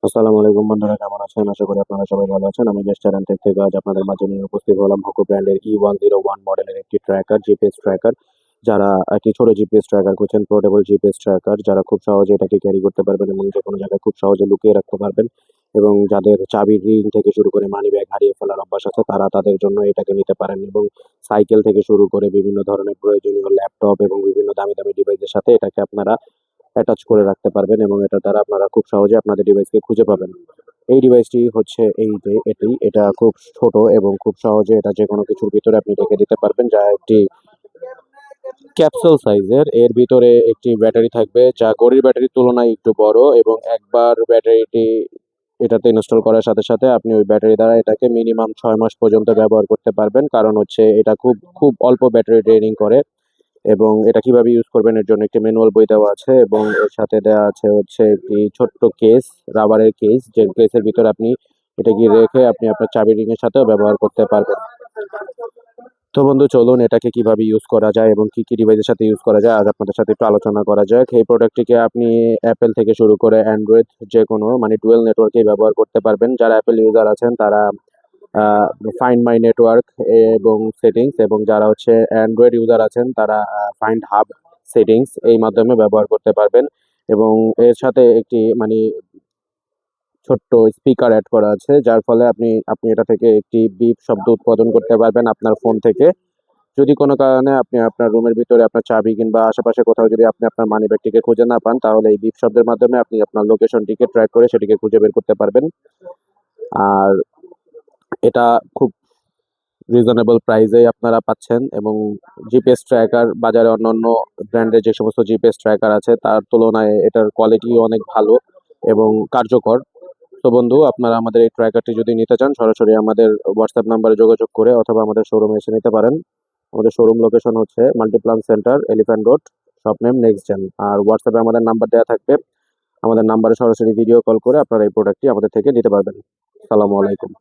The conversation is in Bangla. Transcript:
আসসালামু আলাইকুম বন্ধুরা, কেমন আছেন? আশা করি আপনারা সবাই ভালো আছেন। আমি বেস্ট চ্যানেল থেকে আজ আপনাদের মাঝে নিয়ে উপস্থিত হলাম হোকো ব্র্যান্ডের E101 মডেলের একটি ট্র্যাকার, জিপিএস ট্র্যাকার। যারা একটি ছোট জিপিএস ট্র্যাকার খুঁজছেন, পোর্টেবল জিপিএস ট্র্যাকার, যারা খুব সহজে এটাকে ক্যারি করতে পারবেন এবং যে কোনো জায়গায় খুব সহজে লুকিয়ে রাখতে পারবেন, এবং যাদের চাবির রিং থেকে শুরু করে মানি ব্যাগ হারিয়ে ফেলার অভ্যাস আছে, তারা তাদের জন্য এটাকে নিতে পারেন। এবং সাইকেল থেকে শুরু করে বিভিন্ন ধরনের প্রয়োজনীয় ল্যাপটপ এবং বিভিন্ন দামি দামি ডিভাইসের সাথে এটাকে আপনারা অ্যাটাচ করে রাখতে পারবেন, এবং এটার দ্বারা আপনারা খুব সহজে আপনাদের ডিভাইসকে খুঁজে পাবেন। এই ডিভাইসটি হচ্ছে এই যে এটা খুব ছোট এবং খুব সহজে এটা যে কোনো কিছুর ভিতরে আপনি রেখে দিতে পারবেন, যা একটি ক্যাপসুল সাইজের। এর ভিতরে একটি ব্যাটারি থাকবে যা ঘড়ির ব্যাটারির তুলনায় একটু বড়, এবং একবার ব্যাটারিটি এটাতে ইনস্টল করার সাথে সাথে আপনি ওই ব্যাটারি দ্বারা এটাকে মিনিমাম 6 মাস পর্যন্ত ব্যবহার করতে পারবেন। কারণ হচ্ছে এটা খুব খুব অল্প ব্যাটারি ড্রেনিং করে। এবং এটা কিভাবে ইউজ করবেন এর জন্য একটি ম্যানুয়াল বই দেওয়া আছে, এবং এর সাথে দেওয়া আছে হচ্ছে একটি ছোট্ট কেস, রাবারের কেস, যে কেসের ভিতরে আপনি এটা গিয়ে রেখে আপনি আপনার চাবি রিং এর সাথেও ব্যবহার করতে পারবেন। তো বন্ধু, চলুন এটাকে কিভাবে ইউজ করা যায় এবং কি কি ডিভাইসের সাথে ইউজ করা যায় আজ আপনাদের সাথে একটু আলোচনা করা যাক। এই প্রোডাক্টটিকে আপনি অ্যাপেল থেকে শুরু করে অ্যান্ড্রয়েড যে কোনো মানে ডুয়েল নেটওয়ার্কেই ব্যবহার করতে পারবেন। যারা অ্যাপেল ইউজার আছেন তারা ফাইন্ড মাই নেটওয়ার্ক এবং সেটিংস, এবং যারা হচ্ছে অ্যান্ড্রয়েড ইউজার আছেন তারা ফাইন্ড হাব সেটিংস এই মাধ্যমে ব্যবহার করতে পারবেন। এবং এর সাথে একটি মানে ছোট্ট স্পিকার অ্যাড করা আছে, যার ফলে আপনি আপনি এটা থেকে একটি বিপ শব্দ উৎপাদন করতে পারবেন আপনার ফোন থেকে। যদি কোনো কারণে আপনি আপনার রুমের ভিতরে আপনার চাবি কিংবা আশেপাশে কোথাও যদি আপনি আপনার মানি ব্যাগটিকে খুঁজে না পান, তাহলে এই বিপ শব্দের মাধ্যমে আপনি আপনার লোকেশনটিকে ট্র্যাক করে সেটিকে খুঁজে বের করতে পারবেন। আর এটা খুব রিজনেবল প্রাইসেই আপনারা পাচ্ছেন, এবং জিপিএস ট্র্যাকার বাজারে অন্যান্য ব্র্যান্ডের যে সমস্ত জিপিএস ট্র্যাকার আছে তার তুলনায় এটার কোয়ালিটিও অনেক ভালো এবং কার্যকর। তো বন্ধু, আপনারা আমাদের এই ট্র্যাকারটি যদি নিতে চান, সরাসরি আমাদের হোয়াটসঅ্যাপ নাম্বারে যোগাযোগ করে অথবা আমাদের শোরুমে এসে নিতে পারেন। আমাদের শোরুম লোকেশন হচ্ছে Multiplan Center, Elephant Road, shop name Next Gen. আর হোয়াটসঅ্যাপে আমাদের নাম্বার দেওয়া থাকবে, আমাদের নাম্বারে সরাসরি ভিডিও কল করে আপনারা এই প্রোডাক্টটি আমাদের থেকে নিতে পারবেন। সালামু আলাইকুম।